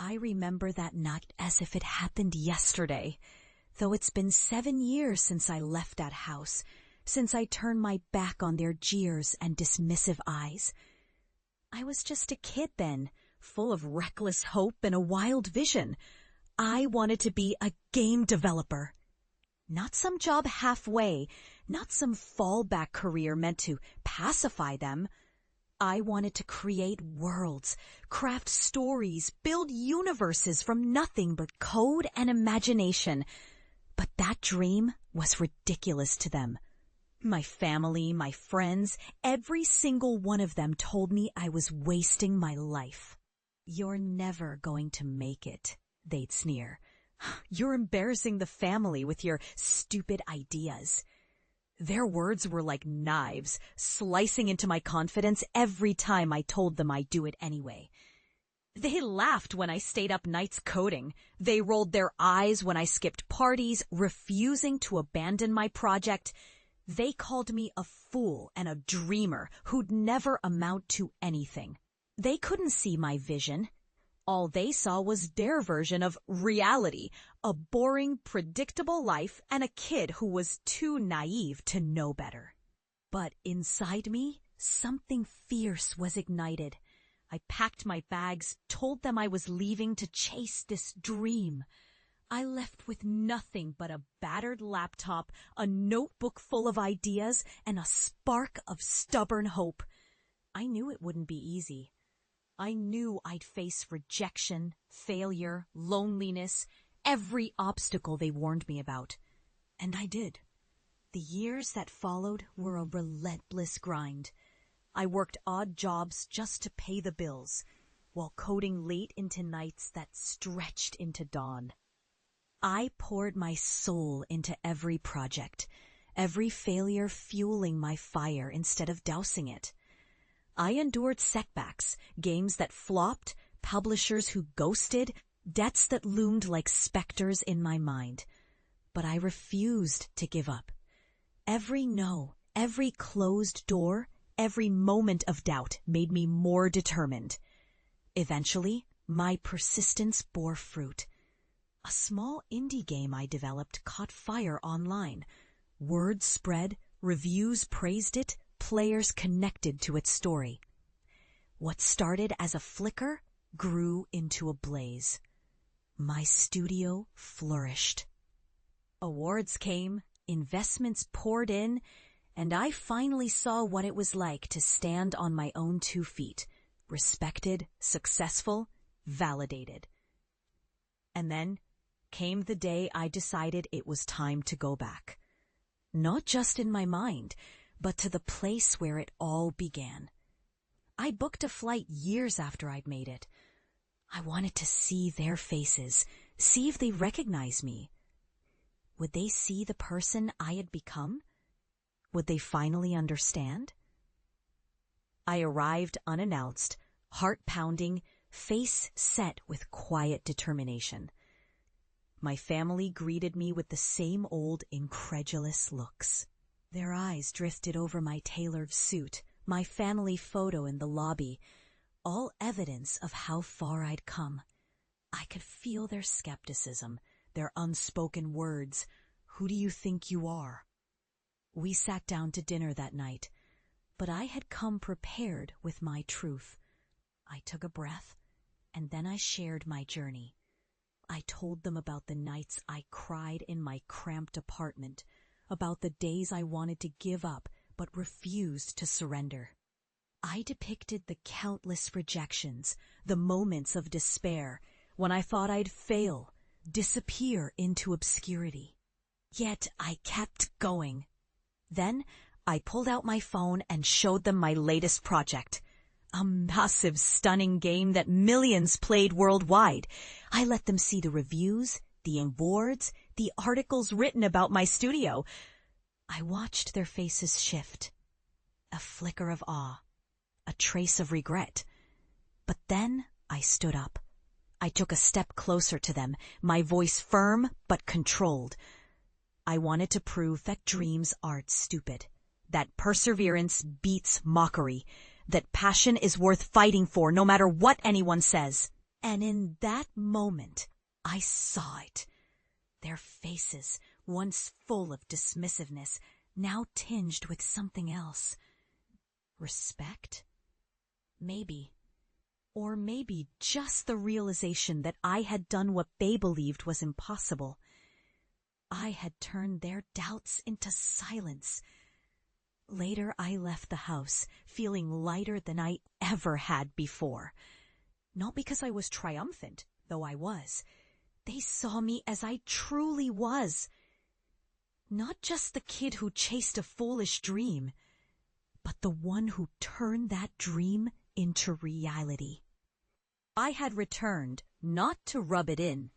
I remember that night as if it happened yesterday, though it's been 7 years since I left that house, since I turned my back on their jeers and dismissive eyes. I was just a kid then, full of reckless hope and a wild vision. I wanted to be a game developer. Not some job halfway, not some fallback career meant to pacify them. I wanted to create worlds, craft stories, build universes from nothing but code and imagination. But that dream was ridiculous to them. My family, my friends, every single one of them told me I was wasting my life. "You're never going to make it," they'd sneer. "You're embarrassing the family with your stupid ideas." Their words were like knives, slicing into my confidence every time I told them I'd do it anyway. They laughed when I stayed up nights coding. They rolled their eyes when I skipped parties, refusing to abandon my project. They called me a fool and a dreamer who'd never amount to anything. They couldn't see my vision. All they saw was their version of reality, a boring, predictable life and a kid who was too naive to know better. But inside me, something fierce was ignited. I packed my bags, told them I was leaving to chase this dream. I left with nothing but a battered laptop, a notebook full of ideas, and a spark of stubborn hope. I knew it wouldn't be easy. I knew I'd face rejection, failure, loneliness, every obstacle they warned me about. And I did. The years that followed were a relentless grind. I worked odd jobs just to pay the bills, while coding late into nights that stretched into dawn. I poured my soul into every project, every failure fueling my fire instead of dousing it. I endured setbacks, games that flopped, publishers who ghosted, debts that loomed like specters in my mind. But I refused to give up. Every no, every closed door, every moment of doubt made me more determined. Eventually, my persistence bore fruit. A small indie game I developed caught fire online. Word spread, reviews praised it, players connected to its story. What started as a flicker grew into a blaze. My studio flourished. Awards came, investments poured in, and I finally saw what it was like to stand on my own 2 feet, respected, successful, validated. And then came the day I decided it was time to go back. Not just in my mind, but to the place where it all began. I booked a flight years after I'd made it. I wanted to see their faces, see if they recognized me. Would they see the person I had become? Would they finally understand? I arrived unannounced, heart pounding, face set with quiet determination. My family greeted me with the same old incredulous looks. Their eyes drifted over my tailored suit, my family photo in the lobby, all evidence of how far I'd come. I could feel their skepticism, their unspoken words. "Who do you think you are?" We sat down to dinner that night, but I had come prepared with my truth. I took a breath, and then I shared my journey. I told them about the nights I cried in my cramped apartment, about the days I wanted to give up but refused to surrender. I depicted the countless rejections, the moments of despair, when I thought I'd fail, disappear into obscurity. Yet I kept going. Then I pulled out my phone and showed them my latest project. A massive, stunning game that millions played worldwide. I let them see the reviews, the awards, the articles written about my studio. I watched their faces shift. A flicker of awe, a trace of regret. But then I stood up. I took a step closer to them, my voice firm but controlled. I wanted to prove that dreams aren't stupid, that perseverance beats mockery, that passion is worth fighting for no matter what anyone says. And in that moment, I saw it. Their faces, once full of dismissiveness, now tinged with something else. Respect? Maybe. Or maybe just the realization that I had done what they believed was impossible. I had turned their doubts into silence. Later, I left the house, feeling lighter than I ever had before. Not because I was triumphant, though I was. They saw me as I truly was. Not just the kid who chased a foolish dream, but the one who turned that dream into reality. I had returned, not to rub it in,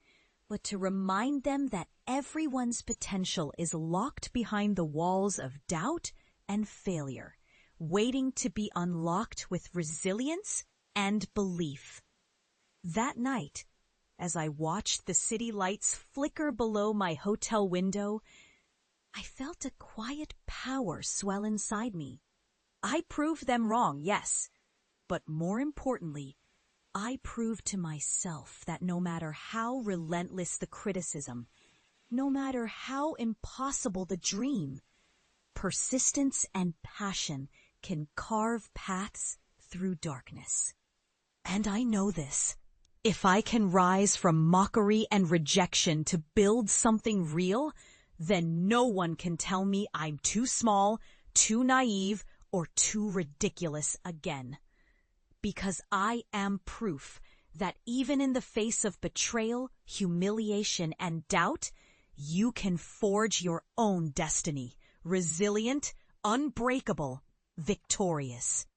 but to remind them that everyone's potential is locked behind the walls of doubt and failure, waiting to be unlocked with resilience and belief. That night, as I watched the city lights flicker below my hotel window, I felt a quiet power swell inside me. I proved them wrong, yes, but more importantly, I proved to myself that no matter how relentless the criticism, no matter how impossible the dream, persistence and passion can carve paths through darkness. And I know this. If I can rise from mockery and rejection to build something real, then no one can tell me I'm too small, too naive, or too ridiculous again. Because I am proof that even in the face of betrayal, humiliation, and doubt, you can forge your own destiny, resilient, unbreakable, victorious.